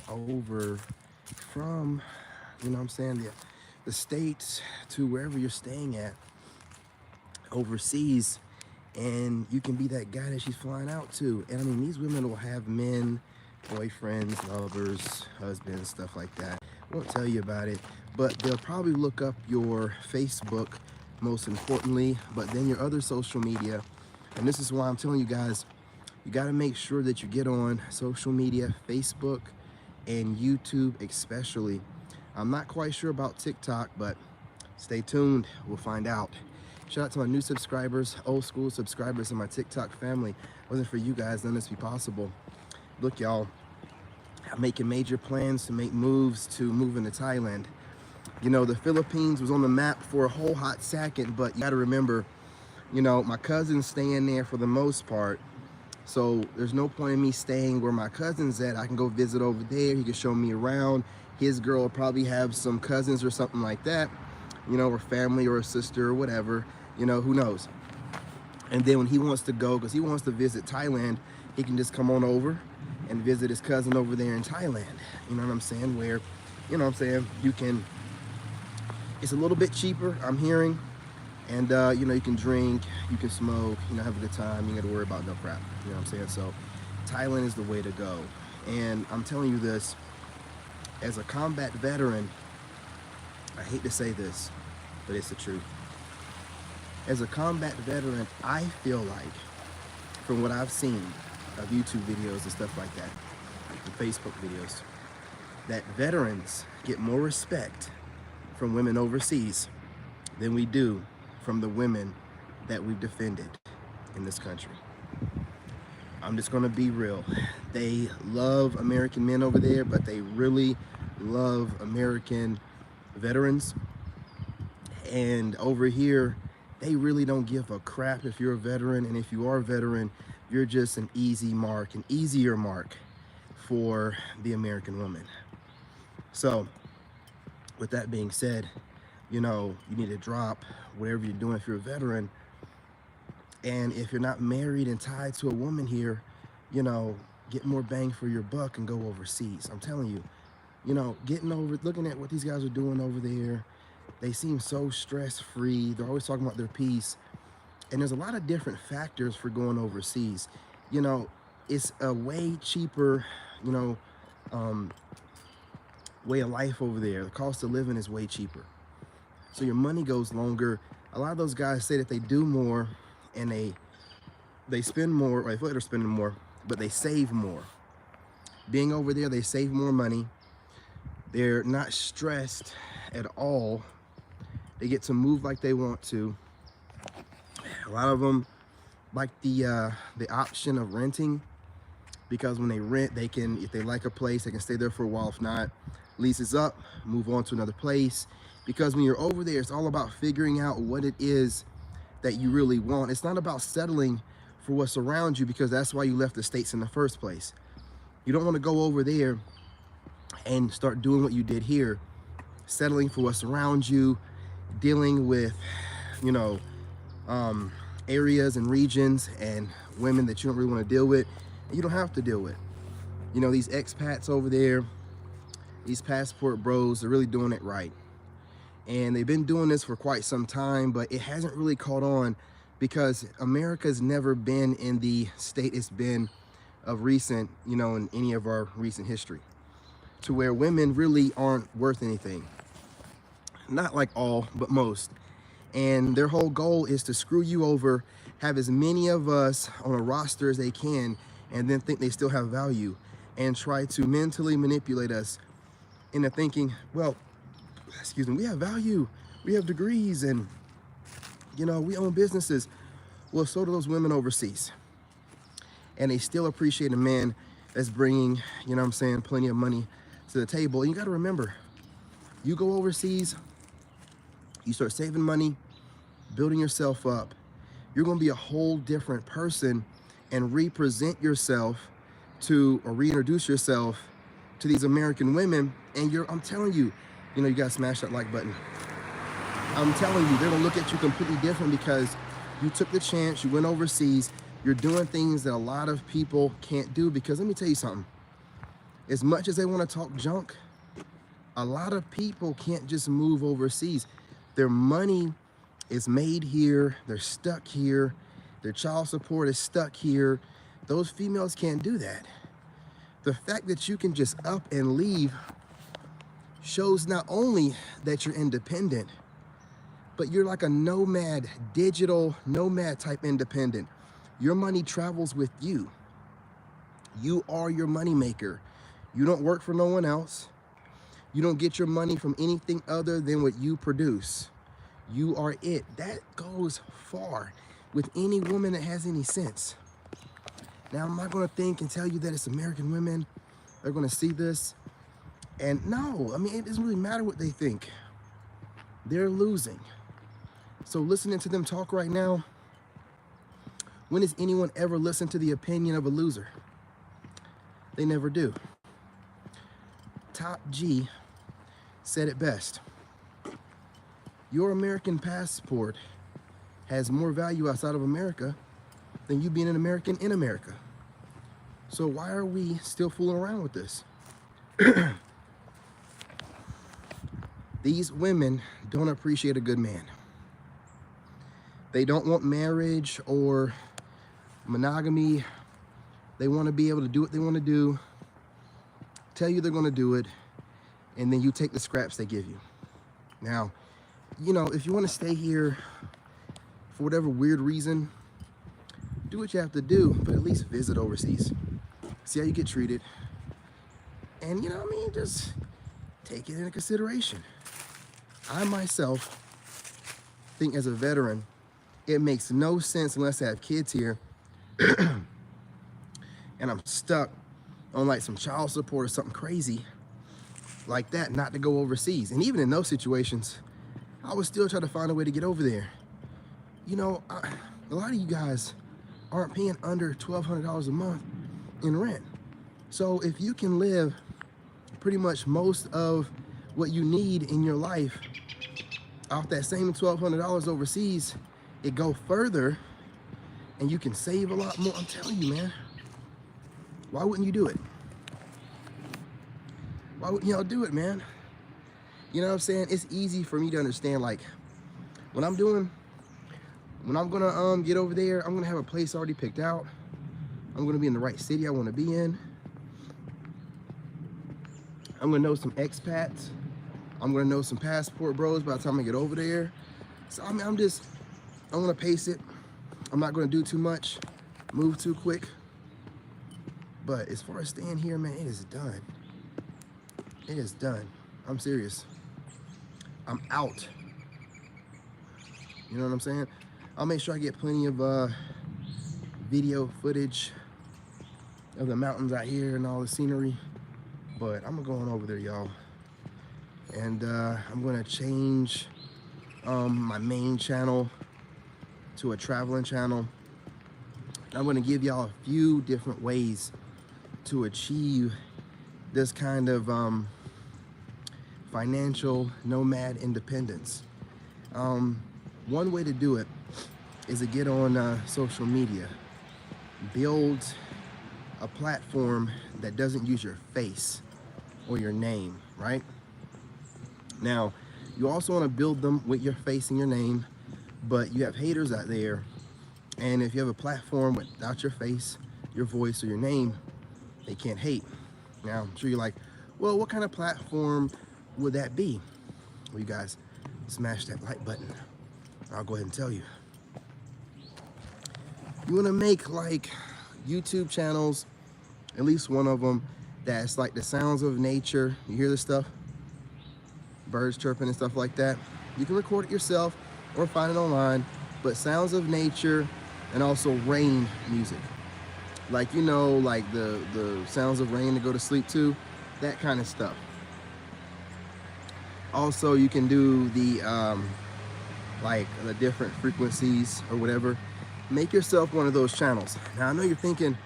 over from, you know what I'm saying, the states to wherever you're staying at overseas, and you can be that guy that she's flying out to. And I mean, these women will have men, boyfriends, lovers, husbands, stuff like that. I won't tell you about it, but they'll probably look up your Facebook most importantly, but then your other social media. And this is why I'm telling you guys, you got to make sure that you get on social media, Facebook and YouTube especially. I'm not quite sure about TikTok, but stay tuned, we'll find out. Shout out to my new subscribers, old school subscribers in my TikTok family. Wasn't for you guys, none of this be possible. Look, y'all, I'm making major plans to make moves to move into Thailand. You know, the Philippines was on the map for a whole hot second, but you gotta remember, you know, my cousin's staying there for the most part. So there's no point in me staying where my cousin's at. I can go visit over there. He can show me around. His girl will probably have some cousins or something like that, you know, or family or a sister or whatever, you know, who knows. And then when he wants to go, because he wants to visit Thailand, he can just come on over and visit his cousin over there in Thailand. You know what I'm saying? Where, you know what I'm saying, you can, it's a little bit cheaper, I'm hearing. And, you know, you can drink, you can smoke, you know, have a good time. You ain't got to worry about no crap. You know what I'm saying? So Thailand is the way to go. And I'm telling you this, as a combat veteran, I hate to say this, but it's the truth. As a combat veteran, I feel like, from what I've seen of YouTube videos and stuff like that, and Facebook videos, that veterans get more respect from women overseas than we do from the women that we've defended in this country. I'm just gonna be real. They love American men over there, but they really love American veterans. And over here, they really don't give a crap if you're a veteran. And if you are a veteran, you're just an easy mark, an easier mark for the American woman. So with that being said, you know, you need to drop whatever you're doing if you're a veteran. And if you're not married and tied to a woman here, you know, get more bang for your buck and go overseas. I'm telling you, you know, looking at what these guys are doing over there, they seem so stress-free. They're always talking about their peace. And there's a lot of different factors for going overseas. You know, it's a way cheaper, you know, way of life over there. The cost of living is way cheaper. So your money goes longer. A lot of those guys say that they do more and they spend more, or they feel like they're spending more, but they save more. Being over there, they save more money. They're not stressed at all. They get to move like they want to. A lot of them like the option of renting, because when they rent, they can, if they like a place, they can stay there for a while. If not, lease is up, move on to another place. Because when you're over there, it's all about figuring out what it is that you really want. It's not about settling for what's around you, because that's why you left the States in the first place. You don't want to go over there and start doing what you did here, settling for what's around you, dealing with, you know, areas and regions and women that you don't really want to deal with, and you don't have to deal with. You know, these expats over there, these passport bros, they're really doing it right. And they've been doing this for quite some time, but it hasn't really caught on because America's never been in the state it's been of recent, you know, in any of our recent history, to where women really aren't worth anything. Not like all, but most. And their whole goal is to screw you over, have as many of us on a roster as they can, and then think they still have value, and try to mentally manipulate us into thinking, well, excuse me, we have value, we have degrees, and, you know, we own businesses. Well, so do those women overseas. And they still appreciate a man that's bringing, you know what I'm saying, plenty of money to the table. And you got to remember, you go overseas, you start saving money, building yourself up, you're going to be a whole different person and represent yourself to, or reintroduce yourself to these American women. And I'm telling you, you know, you got to smash that like button. I'm telling you, they're going to look at you completely different because you took the chance, you went overseas, you're doing things that a lot of people can't do. Because let me tell you something, As much as they want to talk junk, a lot of people can't just move overseas. Their money is made here. They're stuck here. Their child support is stuck here. Those females can't do that. The fact that you can just up and leave shows not only that you're independent, but you're like a nomad, digital nomad type independent. Your money travels with you. You are your money maker. You don't work for no one else. You don't get your money from anything other than what you produce. You are it. That goes far with any woman that has any sense. Now, I'm not going to think and tell you that it's American women. They're going to see this. And no, I mean, it doesn't really matter what they think. They're losing. So listening to them talk right now, when does anyone ever listen to the opinion of a loser? They never do. Top G said it best. Your American passport has more value outside of America than you being an American in America. So why are we still fooling around with this? These women don't appreciate a good man. They don't want marriage or monogamy. They want to be able to do what they want to do, tell you they're going to do it, and then you take the scraps they give you. Now, you know, if you want to stay here for whatever weird reason, do what you have to do, but at least visit overseas. See how you get treated. And, you know what I mean? Just take it into consideration. I myself think as a veteran, it makes no sense unless I have kids here and I'm stuck on like some child support or something crazy like that, not to go overseas. And even in those situations, I would still try to find a way to get over there. You know, a lot of you guys aren't paying under $1,200 a month in rent. So if you can live pretty much most of what you need in your life off that same $1,200 overseas, it go further and you can save a lot more. I'm telling you, man. Why wouldn't you do it? Why wouldn't y'all do it, man? You know what I'm saying? It's easy for me to understand, like, when I'm gonna get over there, I'm gonna have a place already picked out. I'm gonna be in the right city I wanna be in. I'm gonna know some expats. I'm gonna know some passport bros by the time I get over there. So I mean, I'm gonna pace it. I'm not gonna do too much, move too quick. But as far as staying here, man, it is done. It is done. I'm serious. I'm out. You know what I'm saying? I'll make sure I get plenty of video footage of the mountains out here and all the scenery. But I'm going over there, y'all. And I'm gonna change my main channel to a traveling channel. I'm gonna give y'all a few different ways to achieve this kind of financial nomad independence. One way to do it is to get on social media. Build a platform that doesn't use your face or your name, right? Now, you also want to build them with your face and your name, but you have haters out there, and if you have a platform without your face, your voice, or your name, they can't hate. Now, I'm sure you're like, well, what kind of platform would that be? Well, you guys, smash that like button. I'll go ahead and tell you. You want to make like YouTube channels, at least one of them, that's like the sounds of nature. You hear this stuff? Birds chirping and stuff like that. You can record it yourself or find it online, but sounds of nature and also rain music. Like, you know, like the sounds of rain to go to sleep to, that kind of stuff. Also, you can do the like the different frequencies or whatever. Make yourself one of those channels. Now, I know you're thinking,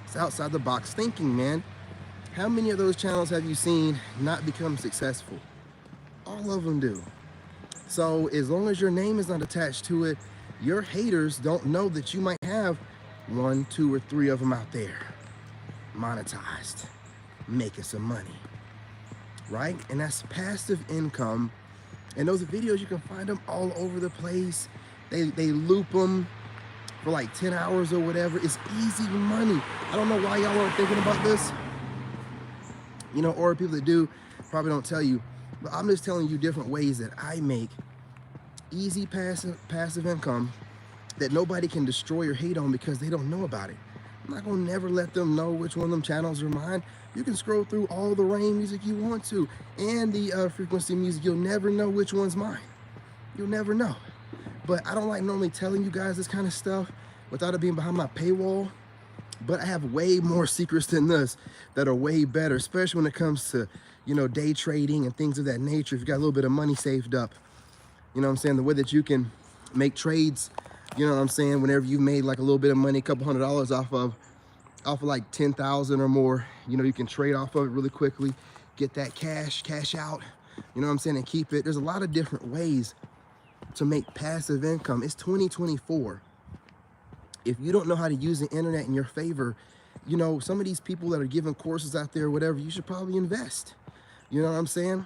it's outside the box thinking, man. How many of those channels have you seen not become successful? All of them do. So as long as your name is not attached to it, your haters don't know that you might have 1, 2, or 3 of them out there. monetized, making some money, right? And that's passive income. And those videos, you can find them all over the place. They loop them for like 10 hours or whatever. It's easy money. I don't know why y'all aren't thinking about this, you know, or people that do probably don't tell you, but I'm just telling you different ways that I make easy passive income that nobody can destroy or hate on because they don't know about it. I'm not gonna never let them know which one of them channels are mine. You can scroll through all the rain music you want to and the frequency music. You'll never know which one's mine. You'll never know. But I don't like normally telling you guys this kind of stuff without it being behind my paywall. But I have way more secrets than this that are way better, especially when it comes to, you know, day trading and things of that nature. If you got a little bit of money saved up, you know what I'm saying? The way that you can make trades, you know what I'm saying? Whenever you've made like a little bit of money, a couple $100 off of like 10,000 or more, you know, you can trade off of it really quickly, get that cash out, you know what I'm saying, and keep it. There's a lot of different ways to make passive income. It's 2024. If you don't know how to use the internet in your favor, you know, some of these people that are giving courses out there or whatever, you should probably invest. You know what I'm saying?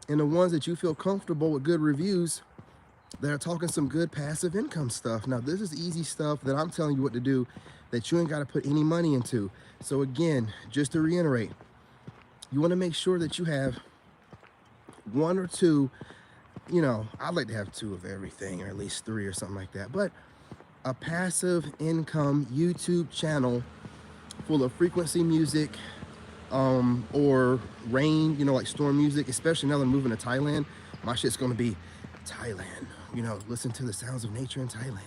And the ones that you feel comfortable with good reviews that are talking some good passive income stuff. Now, this is easy stuff that I'm telling you what to do that you ain't got to put any money into. So again, just to reiterate, you want to make sure that you have one or two, you know, I'd like to have two of everything, or at least three or something like that, but a passive income YouTube channel full of frequency music, or rain, you know, like storm music, especially now that I'm moving to Thailand. My shit's gonna be Thailand, you know, listen to the sounds of nature in Thailand,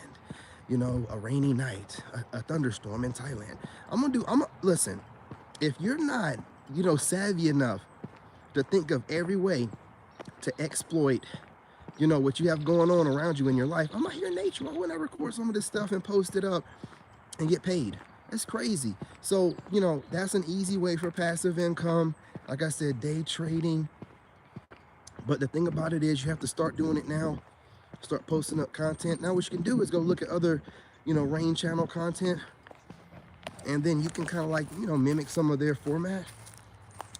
you know, a rainy night, a thunderstorm in Thailand. Listen, if you're not, you know, savvy enough to think of every way to exploit, you know, what you have going on around you in your life, I'm out here in nature. Why wouldn't I record some of this stuff and post it up and get paid? That's crazy. So, you know, that's an easy way for passive income. Like I said, day trading. But the thing about it is you have to start doing it now. Start posting up content. Now what you can do is go look at other, you know, rain channel content. And then you can kind of like, you know, mimic some of their format.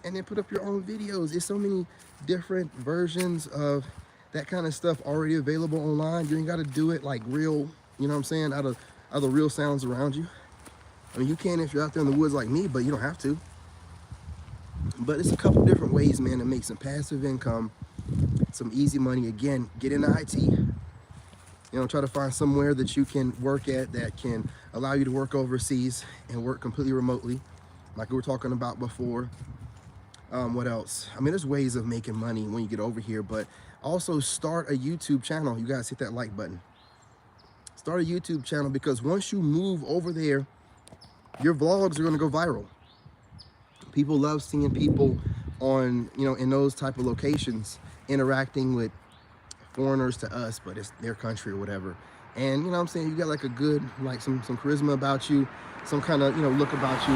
And then put up your own videos. There's so many different versions of that kind of stuff already available online. You ain't got to do it like real, you know what I'm saying, out of the real sounds around you. I mean, you can if you're out there in the woods like me, but you don't have to. But it's a couple different ways, man, to make some passive income, some easy money. Again, get into IT. You know, try to find somewhere that you can work at that can allow you to work overseas and work completely remotely, like we were talking about before. What else? I mean, there's ways of making money when you get over here, but also start a YouTube channel. You guys hit that like button. Start a YouTube channel, because once you move over there, your vlogs are going to go viral. People love seeing people on, you know, in those type of locations interacting with foreigners to us, but it's their country or whatever. And, you know what I'm saying, you got like a good, like some charisma about you, some kind of, you know, look about you.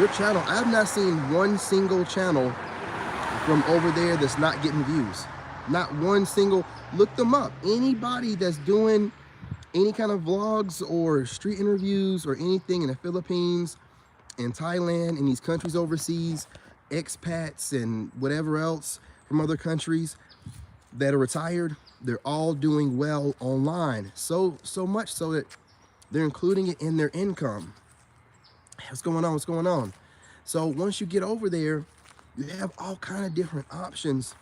Your channel, I have not seen one single channel from over there that's not getting views. Not one single. Look them up. Anybody that's doing any kind of vlogs or street interviews or anything in the Philippines, in Thailand, in these countries overseas, expats and whatever else from other countries that are retired, they're all doing well online. So much so that they're including it in their income. What's going on? What's going on? So once you get over there, you have all kind of different options,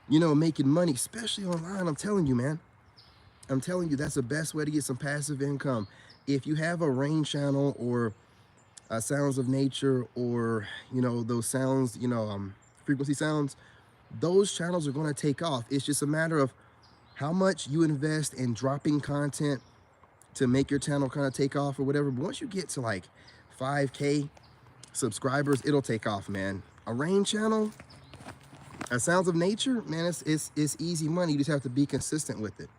you know, making money, especially online. I'm telling you, man. I'm telling you, that's the best way to get some passive income. If you have a rain channel or sounds of nature, or, you know, those sounds, you know, frequency sounds, those channels are going to take off. It's just a matter of how much you invest in dropping content to make your channel kind of take off or whatever. But once you get to like 5K subscribers, it'll take off, man. A rain channel, a sounds of nature, man, it's easy money. You just have to be consistent with it.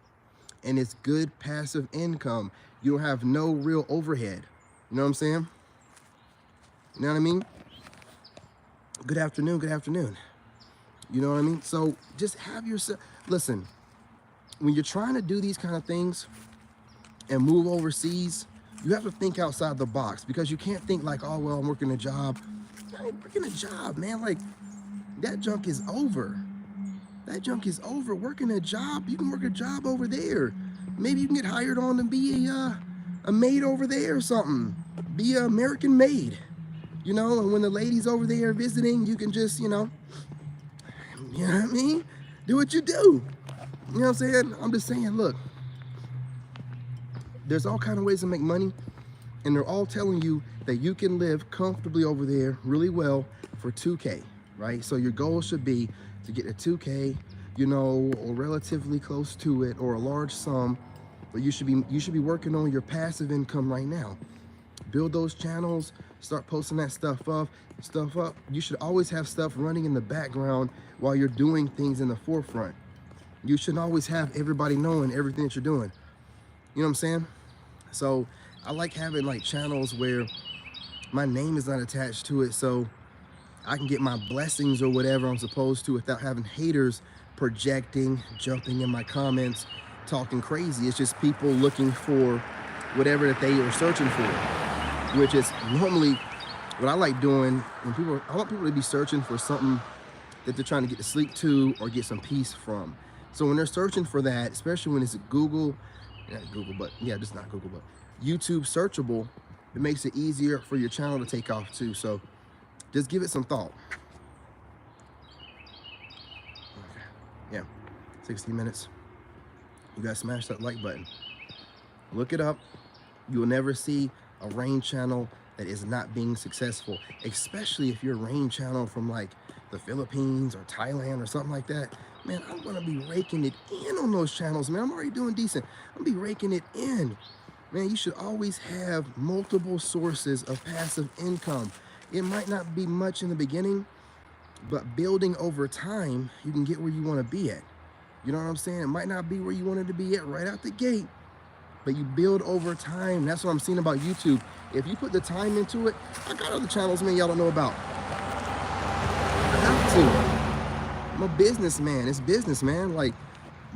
And it's good passive income. You don't have no real overhead. You know what I'm saying? You know what I mean? Good afternoon, good afternoon. You know what I mean? So just have yourself, listen, when you're trying to do these kind of things and move overseas, You have to think outside the box, because you can't think like, oh, well, I'm working a job. I ain't working a job, man. Like, that junk is over. That junk is over. Working a job, you can work a job over there. Maybe you can get hired on to be a maid over there or something. Be an American maid, you know, and when the ladies over there visiting, you can just, you know what I mean? Do what you do. You know what I'm saying? I'm just saying, look, there's all kind of ways to make money, and they're all telling you that you can live comfortably over there really well for 2K, right? So your goal should be to get a 2K, you know, or relatively close to it, or a large sum. But you should be working on your passive income right now. Build those channels, start posting that stuff up. You should always have stuff running in the background while you're doing things in the forefront. You should always have everybody knowing everything that you're doing. You know what I'm saying? So I like having like channels where my name is not attached to it, so I can get my blessings or whatever I'm supposed to without having haters projecting, jumping in my comments, talking crazy. It's just people looking for whatever that they are searching for, which is normally what I like doing. When I want people to be searching for something that they're trying to get to sleep to or get some peace from. So when they're searching for that, especially when it's Google, just not Google, but YouTube searchable, it makes it easier for your channel to take off too. So just give it some thought. Okay. Yeah, 16 minutes. You gotta smash that like button. Look it up. You will never see a rain channel that is not being successful, especially if you're a rain channel from like the Philippines or Thailand or something like that. Man, I'm gonna be raking it in on those channels, man. I'm already doing decent. I'm gonna be raking it in. Man, you should always have multiple sources of passive income. It might not be much in the beginning, but building over time, you can get where you wanna be at. You know what I'm saying? It might not be where you wanted to be at right out the gate, but you build over time. That's what I'm seeing about YouTube. If you put the time into it, I got other channels, man, y'all don't know about. I have to. I'm a businessman. It's business, man. Like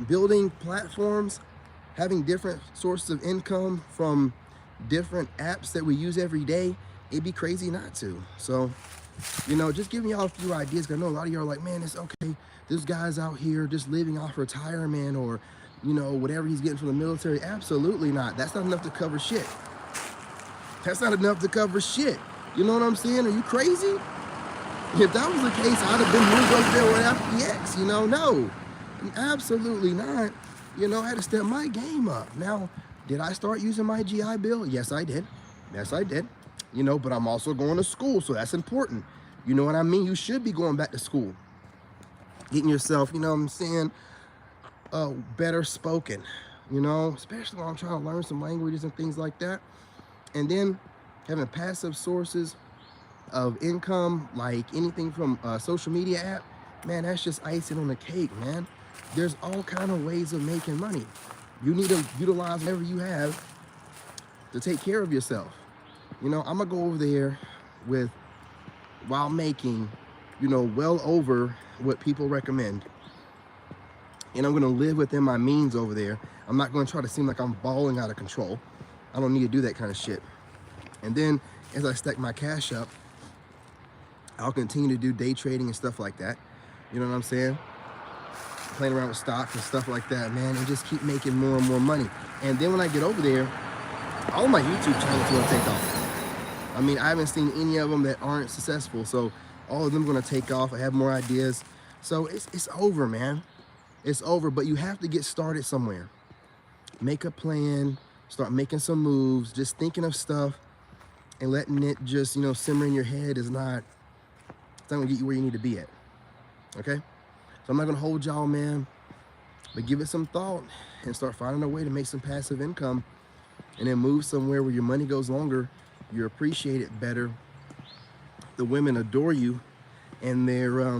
building platforms, having different sources of income from different apps that we use every day. It'd be crazy not to. So, you know, just giving y'all a few ideas. Cause I know a lot of y'all are like, man, it's okay. This guy's out here just living off retirement or, you know, whatever he's getting from the military. Absolutely not. That's not enough to cover shit. That's not enough to cover shit. You know what I'm saying? Are you crazy? If that was the case, I'd have been moved over there with FTX, you know? No, absolutely not. You know, I had to step my game up. Now, did I start using my GI Bill? Yes, I did. Yes, I did. You know, but I'm also going to school, so that's important. You know what I mean? You should be going back to school. Getting yourself, you know what I'm saying, better spoken, you know, especially when I'm trying to learn some languages and things like that. And then having passive sources of income, like anything from a social media app, man, that's just icing on the cake, man. There's all kind of ways of making money. You need to utilize whatever you have to take care of yourself. You know, I'm gonna go over there while making, you know, well over what people recommend. And I'm gonna live within my means over there. I'm not gonna try to seem like I'm balling out of control. I don't need to do that kind of shit. And then as I stack my cash up, I'll continue to do day trading and stuff like that. You know what I'm saying? Playing around with stocks and stuff like that, man, and just keep making more and more money. And then when I get over there, all my YouTube channels will take off. I mean, I haven't seen any of them that aren't successful. So all of them are gonna take off. I have more ideas. So it's over, man. It's over, but you have to get started somewhere. Make a plan, start making some moves, just thinking of stuff and letting it just, you know, simmer in your head is not, it's not gonna get you where you need to be at, okay? So I'm not gonna hold y'all, man, but give it some thought and start finding a way to make some passive income and then move somewhere where your money goes longer, you're appreciated better, the women adore you, and they're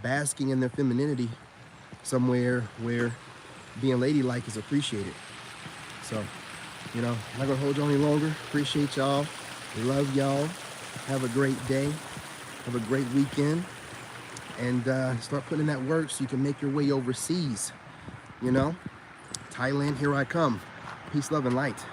basking in their femininity somewhere where being ladylike is appreciated. So, you know, I'm not gonna hold you any longer. Appreciate y'all. Love y'all. Have a great day. Have a great weekend. And start putting in that work so you can make your way overseas. You know, Thailand, here I come. Peace, love, and light.